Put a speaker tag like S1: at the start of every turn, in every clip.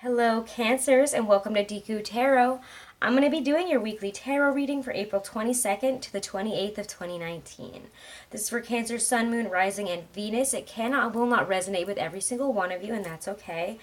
S1: Hello, Cancers, and welcome to Deku Tarot. I'm going to be doing your weekly tarot reading for April 22nd to the 28th of 2019. This is for Cancer, Sun, Moon, Rising, and Venus. It will not resonate with every single one of you, and that's okay.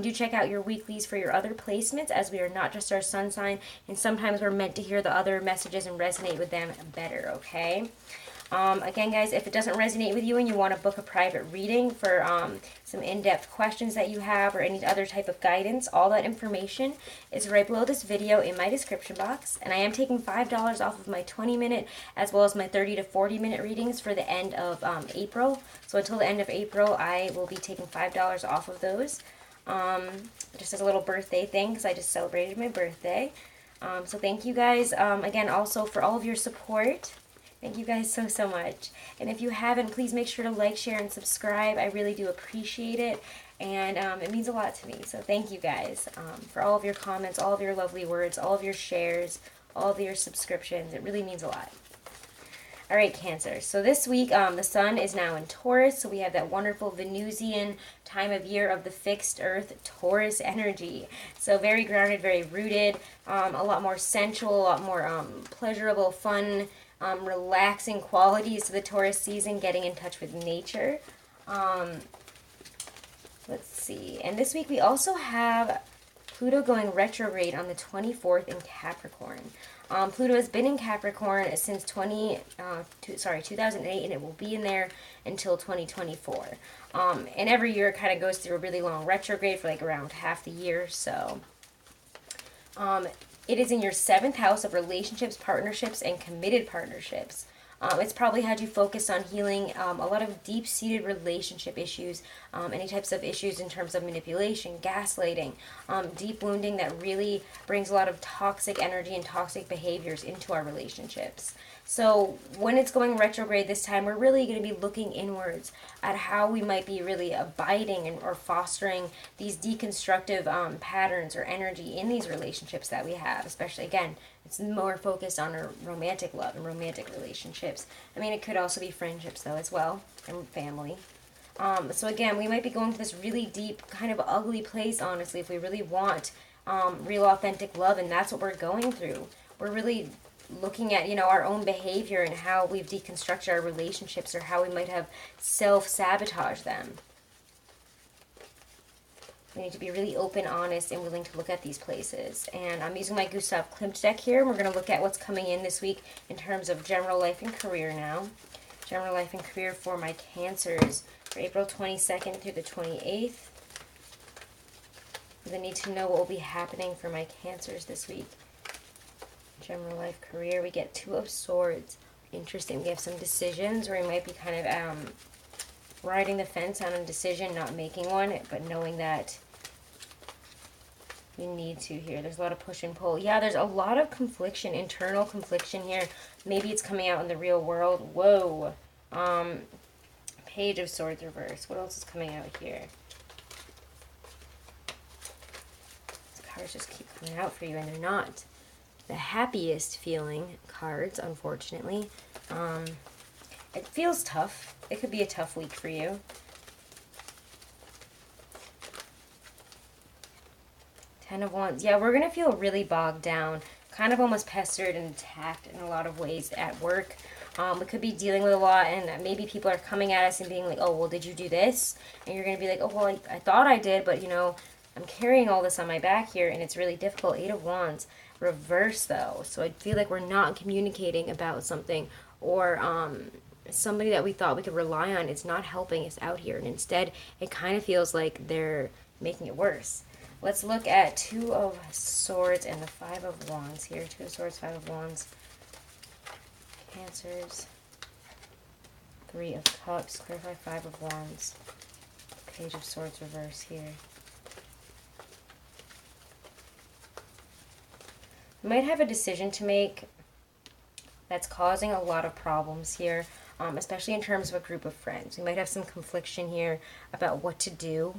S1: Do check out your weeklies for your other placements, as we are not just our sun sign, and sometimes we're meant to hear the other messages and resonate with them better, okay? Again, guys, if it doesn't resonate with you and you want to book a private reading for some in-depth questions that you have or any other type of guidance, all that information is right below this video in my description box. And I am taking $5 off of my 20-minute as well as my 30 to 40-minute readings for the end of April. So until the end of April, I will be taking $5 off of those. Just as a little birthday thing, because I just celebrated my birthday. So thank you guys, again, also for all of your support. Thank you guys so much. And if you haven't, please make sure to like, share, and subscribe. I really do appreciate it. And it means a lot to me. So thank you guys for all of your comments, all of your lovely words, all of your shares, all of your subscriptions. It really means a lot. All right, Cancer. So this week, the sun is now in Taurus. So we have that wonderful Venusian time of year of the fixed earth Taurus energy. So very grounded, very rooted, a lot more sensual, a lot more pleasurable, fun, relaxing qualities to the Taurus season, getting in touch with nature. Let's see. And this week we also have Pluto going retrograde on the 24th in Capricorn. Pluto has been in Capricorn since 2008, and it will be in there until 2024. And every year it kind of goes through a really long retrograde for like around half the year. So it is in your 7th house of relationships, partnerships, and committed partnerships. It's probably had you focus on healing a lot of deep-seated relationship issues, any types of issues in terms of manipulation, gaslighting, deep wounding that really brings a lot of toxic energy and toxic behaviors into our relationships. So when it's going retrograde this time, we're really going to be looking inwards at how we might be really abiding or fostering these deconstructive patterns or energy in these relationships that we have, especially, again, it's more focused on our romantic love and romantic relationships. I mean, it could also be friendships, though, as well, and family. So again, we might be going to this really deep, kind of ugly place, honestly, if we really want real, authentic love, and that's what we're going through. We're really looking at, our own behavior and how we've deconstructed our relationships or how we might have self-sabotaged them. We need to be really open, honest, and willing to look at these places. And I'm using my Gustav Klimt deck here, and we're going to look at what's coming in this week in terms of general life and career now. General life and career for my Cancers for April 22nd through the 28th. I need to know what will be happening for my Cancers this week. General life, career, we get 2 of Swords. Interesting. We have some decisions, or we might be kind of riding the fence on a decision, not making one, but knowing that we need to here. There's a lot of push and pull. Yeah, there's a lot of confliction, internal confliction here. Maybe it's coming out in the real world. Whoa. Page of Swords reverse. What else is coming out here? These cards just keep coming out for you, and they're not the happiest feeling cards, unfortunately. It feels tough. It could be a tough week for you. 10 of Wands. Yeah, we're going to feel really bogged down, kind of almost pestered and attacked in a lot of ways at work. We could be dealing with a lot, and maybe people are coming at us and being like, oh, well, did you do this? And you're going to be like, oh, well, I thought I did, but, I'm carrying all this on my back here, and it's really difficult. 8 of Wands. Reverse, though. So I feel like we're not communicating about something, or somebody that we thought we could rely on is not helping us out here, and instead it kind of feels like they're making it worse. Let's look at 2 of Swords and the 5 of Wands here. 2 of Swords, 5 of Wands. Cancers. 3 of Cups. Clarify 5 of Wands. Page of Swords reverse here. You might have a decision to make that's causing a lot of problems here, especially in terms of a group of friends. You might have some confliction here about what to do.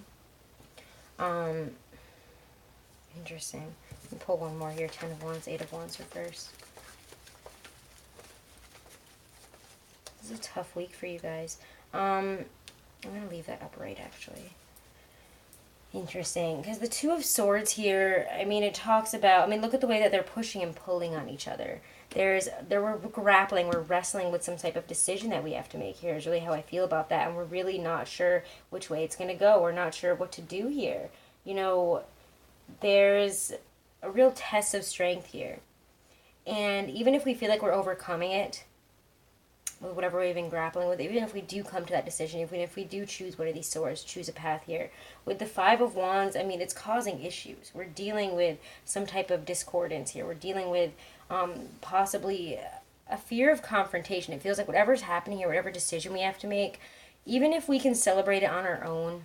S1: Interesting. Let me pull one more here. 10 of Wands, 8 of Wands reverse. This is a tough week for you guys. I'm going to leave that upright, actually. Interesting, because the Two of Swords here, I mean, it talks about, I mean, look at the way that they're pushing and pulling on each other. We're grappling, we're wrestling with some type of decision that we have to make here, is really how I feel about that, and we're really not sure which way it's going to go. We're not sure what to do here. You know, there's a real test of strength here. And even if we feel like we're overcoming it, with whatever we've been grappling with, even if we do come to that decision, even if we do choose one of these swords, choose a path here. With the Five of Wands, I mean, it's causing issues. We're dealing with some type of discordance here. We're dealing with possibly a fear of confrontation. It feels like whatever's happening here, whatever decision we have to make, even if we can celebrate it on our own,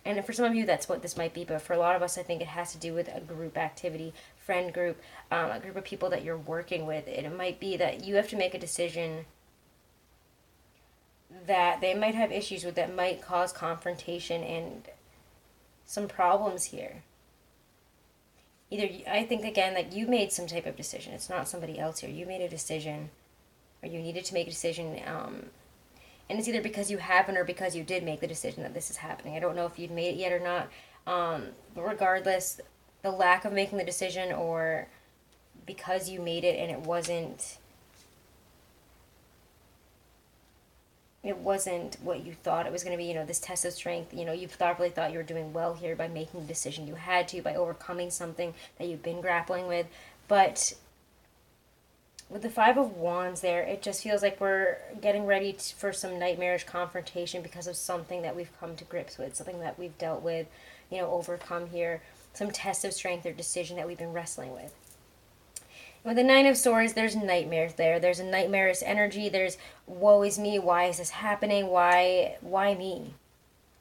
S1: and for some of you, that's what this might be, but for a lot of us, I think it has to do with a group activity, friend group, a group of people that you're working with. It might be that you have to make a decision that they might have issues with, that might cause confrontation and some problems here. Either, I think again, that you made some type of decision. It's not somebody else here. You made a decision, or you needed to make a decision, and it's either because you haven't or because you did make the decision that this is happening. I don't know if you'd made it yet or not, but regardless, the lack of making the decision, or because you made it and it wasn't what you thought it was going to be, you know, this test of strength, you know, you really thought you were doing well here by making the decision you had to, by overcoming something that you've been grappling with. But with the Five of Wands there, it just feels like we're getting ready for some nightmarish confrontation because of something that we've come to grips with, something that we've dealt with, you know, overcome here, some test of strength or decision that we've been wrestling with. With the Nine of Swords, there's nightmares there. There's a nightmarish energy. There's, woe is me. Why is this happening? Why me?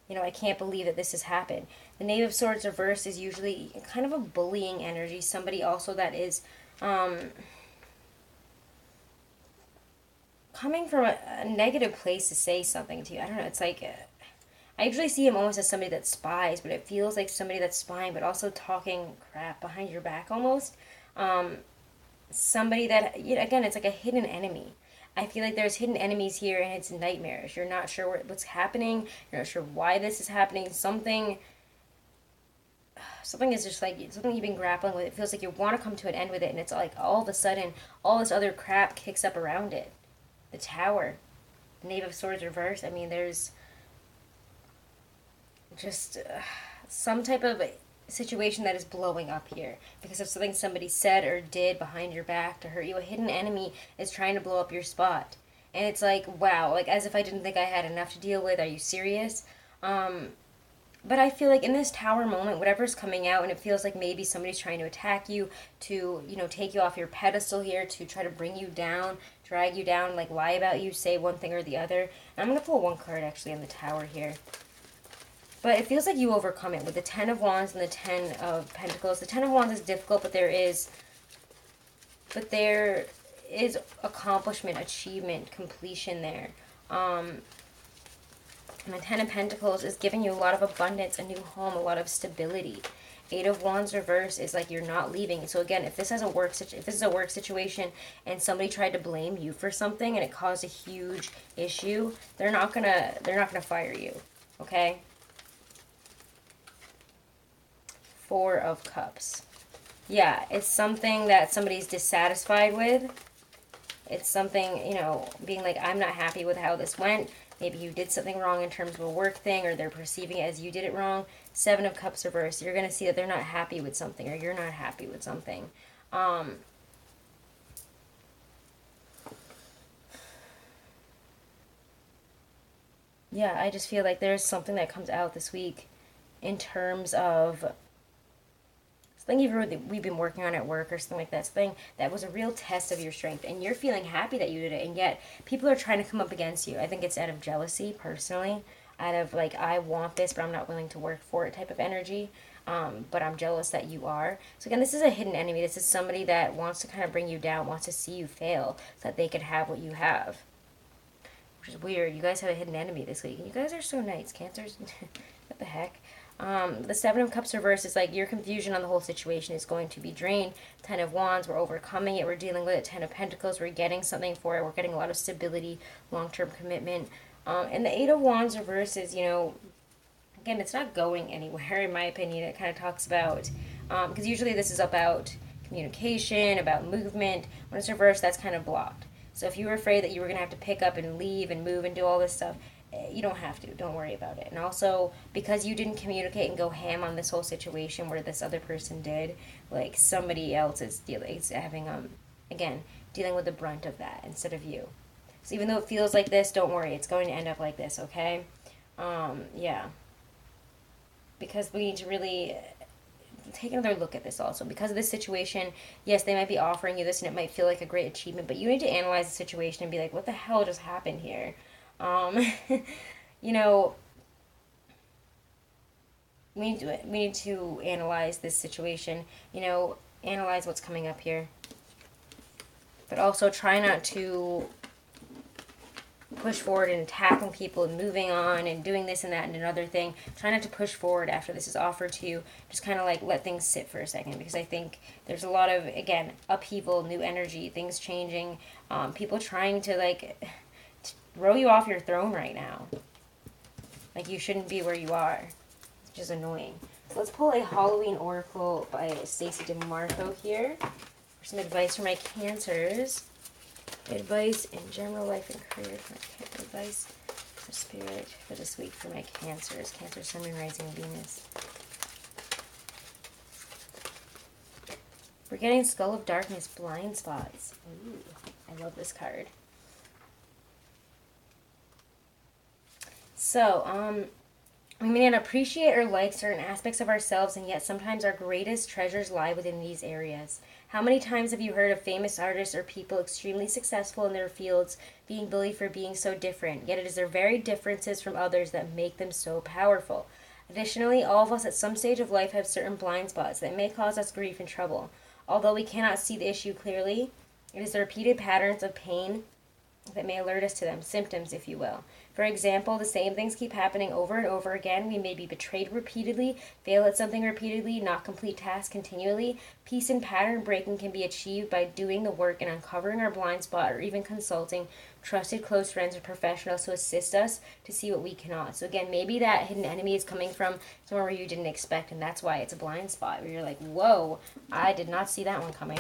S1: You know, I can't believe that this has happened. The Knave of Swords reversed is usually kind of a bullying energy. Somebody also that is coming from a negative place to say something to you. I don't know. It's like, I usually see him almost as somebody that spies, but it feels like somebody that's spying, but also talking crap behind your back almost. Somebody that, you know, again, it's like a hidden enemy. I feel like there's hidden enemies here, and it's nightmarish. You're not sure what's happening. You're not sure why this is happening. Something is just like something you've been grappling with. It feels like you want to come to an end with it, and it's like all of a sudden, all this other crap kicks up around it. The Tower, the Knave of Swords reverse. I mean, there's just some type of situation that is blowing up here because of something somebody said or did behind your back to hurt you. A hidden enemy is trying to blow up your spot, and it's like, wow, like as if I didn't think I had enough to deal with. Are you serious? But I feel like in this Tower moment, whatever's coming out, and it feels like maybe somebody's trying to attack you, to, you know, take you off your pedestal here, to try to bring you down, drag you down, like lie about you, say one thing or the other. And I'm going to pull one card actually on the Tower here. But it feels like you overcome it with the Ten of Wands and the Ten of Pentacles. The Ten of Wands is difficult, but there is accomplishment, achievement, completion there. And the Ten of Pentacles is giving you a lot of abundance, a new home, a lot of stability. Eight of Wands reverse is like you're not leaving. So again, if this is a work situation and somebody tried to blame you for something and it caused a huge issue, they're not gonna fire you. Okay? Four of Cups. Yeah, it's something that somebody's dissatisfied with. It's something, you know, being like, I'm not happy with how this went. Maybe you did something wrong in terms of a work thing, or they're perceiving it as you did it wrong. Seven of Cups reversed. You're going to see that they're not happy with something, or you're not happy with something. Yeah, I just feel like there's something that comes out this week in terms of something we've been working on at work or something like that. Something that was a real test of your strength, and you're feeling happy that you did it, and yet people are trying to come up against you. I think it's out of jealousy, personally, out of like, I want this, but I'm not willing to work for it type of energy. But I'm jealous that you are. So again, this is a hidden enemy. This is somebody that wants to kind of bring you down, wants to see you fail so that they can have what you have. Which is weird. You guys have a hidden enemy this week. And you guys are so nice, Cancers. What the heck? The Seven of Cups reverse is like your confusion on the whole situation is going to be drained. Ten of Wands, we're overcoming it. We're dealing with it. Ten of Pentacles, we're getting something for it. We're getting a lot of stability, long-term commitment. And the Eight of Wands reverse is, you know, Again, it's not going anywhere, in my opinion. It kind of talks about, because usually this is about communication, about movement. When it's reversed, that's kind of blocked. So if you were afraid that you were going to have to pick up and leave and move and do all this stuff, you don't have to. Don't worry about it. And also, because you didn't communicate and go ham on this whole situation where this other person did, like somebody else is having, again, dealing with the brunt of that instead of you. So even though it feels like this, don't worry. It's going to end up like this, okay? Yeah. Because we need to really take another look at this also. Because of this situation, yes, they might be offering you this and it might feel like a great achievement, but you need to analyze the situation and be like, what the hell just happened here? You know, we need to analyze this situation, you know, analyze what's coming up here. But also try not to push forward and attacking people and moving on and doing this and that and another thing. Try not to push forward after this is offered to you. Just kind of like let things sit for a second, because I think there's a lot of, again, upheaval, new energy, things changing, people trying to like throw you off your throne right now. Like you shouldn't be where you are, which is annoying. So let's pull a Halloween Oracle by Stacey DeMarco here for some advice for my Cancers. Advice in general, life and career for my advice for spirit for this week for my Cancers. Cancer, Sun, Moon, Rising, and Venus. We're getting Skull of Darkness, blind spots. Ooh, I love this card. So, we may not appreciate or like certain aspects of ourselves, and yet sometimes our greatest treasures lie within these areas. How many times have you heard of famous artists or people extremely successful in their fields being bullied for being so different? Yet it is their very differences from others that make them so powerful. Additionally, all of us at some stage of life have certain blind spots that may cause us grief and trouble. Although we cannot see the issue clearly, it is the repeated patterns of pain that may alert us to them, symptoms, if you will. For example, the same things keep happening over and over again. We may be betrayed repeatedly, fail at something repeatedly, not complete tasks continually. Peace and pattern breaking can be achieved by doing the work and uncovering our blind spot, or even consulting trusted close friends or professionals to assist us to see what we cannot. So again, maybe that hidden enemy is coming from somewhere where you didn't expect, and that's why it's a blind spot, where you're like, whoa, I did not see that one coming.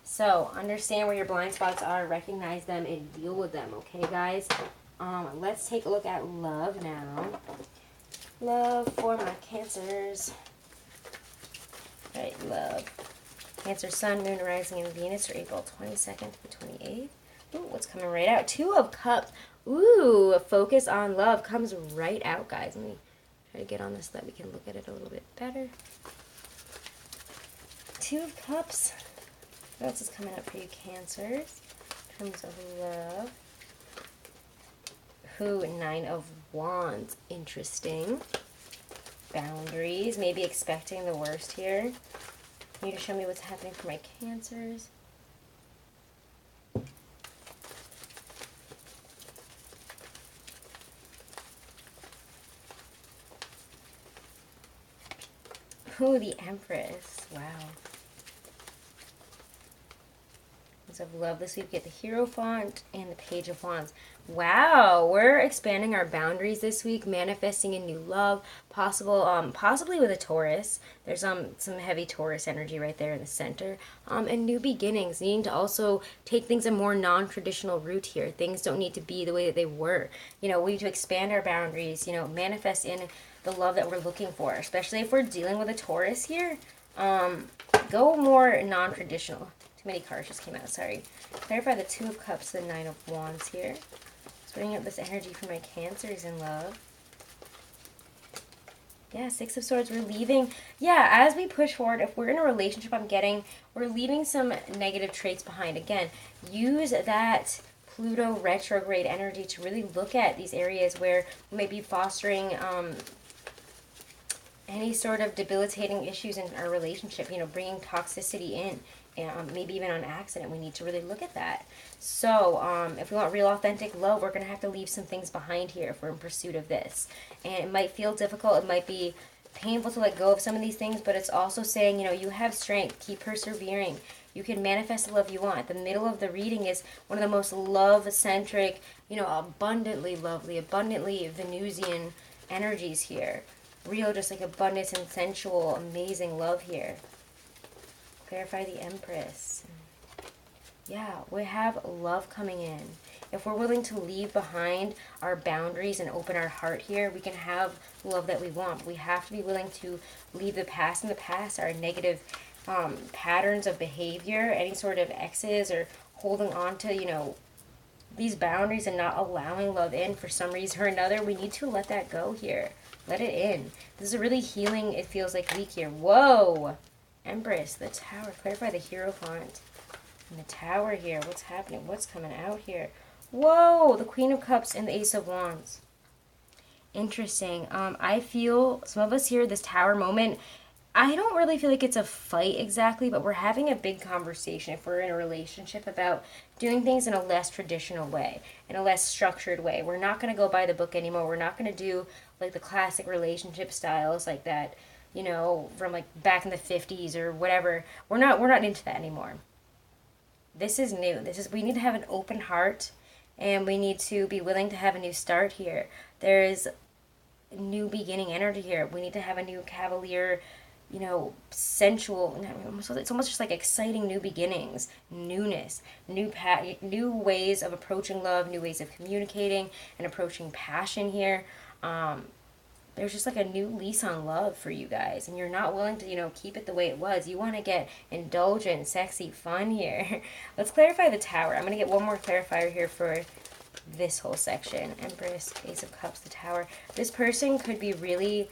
S1: So, understand where your blind spots are, recognize them, and deal with them, okay, guys? Let's take a look at love now. Love for my Cancers. All right, love. Cancer, Sun, Moon, Rising, and Venus for April 22nd to the 28th. Ooh, what's coming right out? Two of Cups. Ooh, a focus on love comes right out, guys. Let me try to get on this so that we can look at it a little bit better. Two of Cups. What else is coming up for you, Cancers, in terms of love? Ooh, Nine of Wands. Interesting. Boundaries. Maybe expecting the worst here. Can you just show me what's happening for my Cancers? Ooh, the Empress. Wow. Of love this week, we get the Hierophant and the Page of Wands. Wow, we're expanding our boundaries this week, manifesting a new love, possibly with a Taurus. There's some heavy Taurus energy right there in the center, and new beginnings, needing to also take things a more non-traditional route here. Things don't need to be the way that they were. You know, we need to expand our boundaries, you know, manifest in the love that we're looking for, especially if we're dealing with a Taurus here. Go more non-traditional. Many cards just came out, sorry. Clarify the Two of Cups, the Nine of Wands here. Let's bring up this energy for my Cancers in love. Yeah, Six of Swords, we're leaving. Yeah, as we push forward, if we're in a relationship, we're leaving some negative traits behind. Again, use that Pluto retrograde energy to really look at these areas where we may be fostering any sort of debilitating issues in our relationship, you know, bringing toxicity in. Maybe even on accident. We need to really look at that. So if we want real authentic love, we're going to have to leave some things behind here if we're in pursuit of this. And it might feel difficult. It might be painful to let go of some of these things, but it's also saying, you know, you have strength. Keep persevering. You can manifest the love you want. The middle of the reading is one of the most love-centric, you know, abundantly lovely, abundantly Venusian energies here. Real, just like abundance and sensual, amazing love here. Clarify the Empress. Yeah, we have love coming in. If we're willing to leave behind our boundaries and open our heart here, we can have love that we want. We have to be willing to leave the past in the past, our negative patterns of behavior, any sort of exes or holding on to, you know, these boundaries and not allowing love in for some reason or another. We need to let that go here. Let it in. This is a really healing, it feels like, week here. Whoa! Empress, the Tower. Clarify the Hierophant. And the Tower here. What's happening? What's coming out here? Whoa! The Queen of Cups and the Ace of Wands. Interesting. I feel some of us here, this Tower moment, I don't really feel like it's a fight exactly, but we're having a big conversation if we're in a relationship about doing things in a less traditional way, in a less structured way. We're not going to go by the book anymore. We're not going to do like the classic relationship styles like that, you know, from like back in the 50s or whatever. We're not into that anymore. This is new. We need to have an open heart, and we need to be willing to have a new start here. There is new beginning energy here. We need to have a new cavalier, you know, sensual, it's almost just like exciting new beginnings, newness, new ways of approaching love, new ways of communicating and approaching passion here. There's just like a new lease on love for you guys, and you're not willing to, you know, keep it the way it was. You want to get indulgent, sexy, fun here. Let's clarify the Tower. I'm going to get one more clarifier here for this whole section. Empress, Ace of Cups, the Tower. This person could be really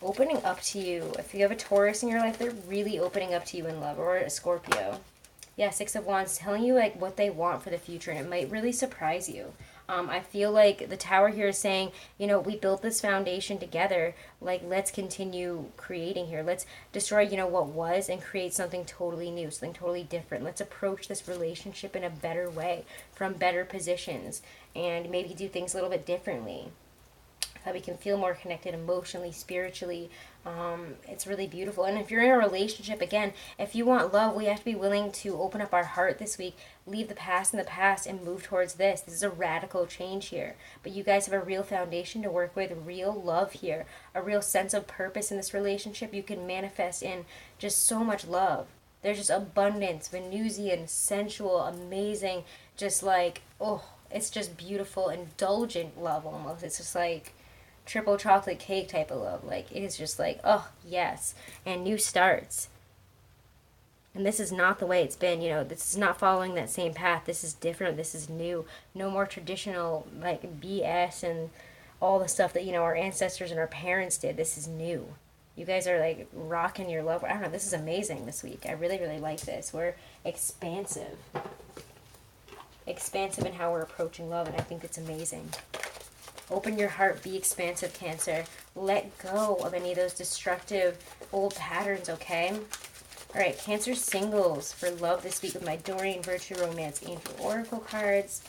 S1: opening up to you. If you have a Taurus in your life, they're really opening up to you in love, or a Scorpio. Yeah, Six of Wands, telling you like what they want for the future, and it might really surprise you. I feel like the Tower here is saying, you know, we built this foundation together. Like, let's continue creating here. Let's destroy, you know, what was and create something totally new, something totally different. Let's approach this relationship in a better way, from better positions, and maybe do things a little bit differently. How we can feel more connected emotionally, spiritually. It's really beautiful. And if you're in a relationship, again, if you want love, we have to be willing to open up our heart this week, leave the past in the past, and move towards this. This is a radical change here. But you guys have a real foundation to work with, real love here, a real sense of purpose in this relationship. You can manifest in just so much love. There's just abundance, Venusian, sensual, amazing, just like, oh, it's just beautiful, indulgent love almost. It's just like triple chocolate cake type of love. Like, it is just like, oh yes, and new starts. And this is not the way it's been, you know, this is not following that same path. This is different. This is new. No more traditional like BS and all the stuff that, you know, our ancestors and our parents did. This is new. You guys are like rocking your love. I don't know, this is amazing this week. I really, really like this. We're expansive in how we're approaching love, and I think it's amazing. Open your heart, be expansive, Cancer. Let go of any of those destructive old patterns, okay? All right, Cancer singles for love this week with my Doreen Virtue Romance Angel Oracle cards.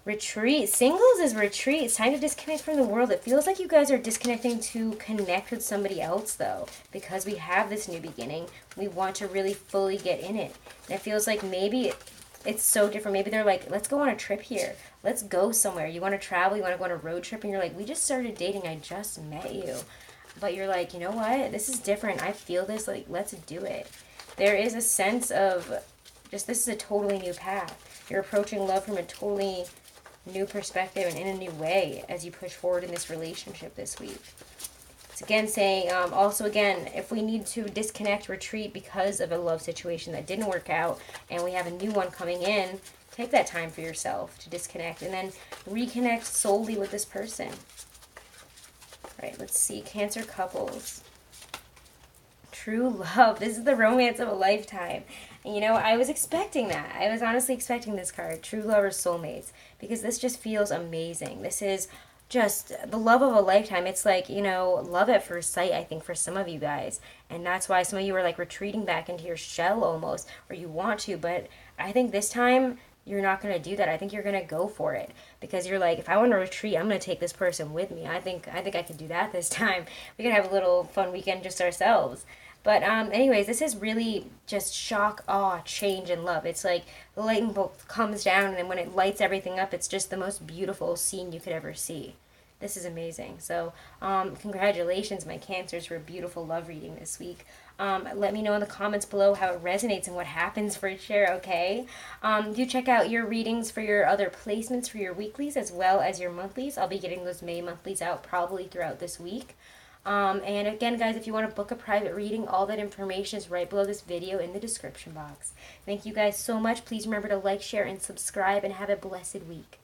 S1: Retreat. Singles is retreat. It's time to disconnect from the world. It feels like you guys are disconnecting to connect with somebody else, though. Because we have this new beginning, we want to really fully get in it. And it feels like maybe it's so different. Maybe they're like, let's go on a trip here. Let's go somewhere. You want to travel? You want to go on a road trip? And you're like, we just started dating. I just met you. But you're like, you know what? This is different. I feel this. Like, let's do it. There is a sense of just, this is a totally new path. You're approaching love from a totally new perspective and in a new way as you push forward in this relationship this week. It's again saying, also again, if we need to disconnect, retreat because of a love situation that didn't work out and we have a new one coming in, take that time for yourself to disconnect and then reconnect solely with this person. All right, let's see. Cancer couples. True love. This is the romance of a lifetime. And you know, I was expecting that. I was honestly expecting this card. True love or soulmates. Because this just feels amazing. This is just the love of a lifetime. It's like, you know, love at first sight, I think, for some of you guys. And that's why some of you are like retreating back into your shell almost. Or you want to. But I think this time you're not going to do that. I think you're going to go for it. Because you're like, if I want to retreat, I'm going to take this person with me. I think I can do that this time. We can have a little fun weekend just ourselves. But anyways, this is really just shock, awe, change, and love. It's like the lightning bolt comes down, and when it lights everything up, it's just the most beautiful scene you could ever see. This is amazing. So, congratulations, my Cancers, for a beautiful love reading this week. Let me know in the comments below how it resonates and what happens for each share, okay? Do check out your readings for your other placements for your weeklies as well as your monthlies. I'll be getting those May monthlies out probably throughout this week. And again, guys, if you want to book a private reading, all that information is right below this video in the description box. Thank you guys so much. Please remember to like, share, and subscribe, and have a blessed week.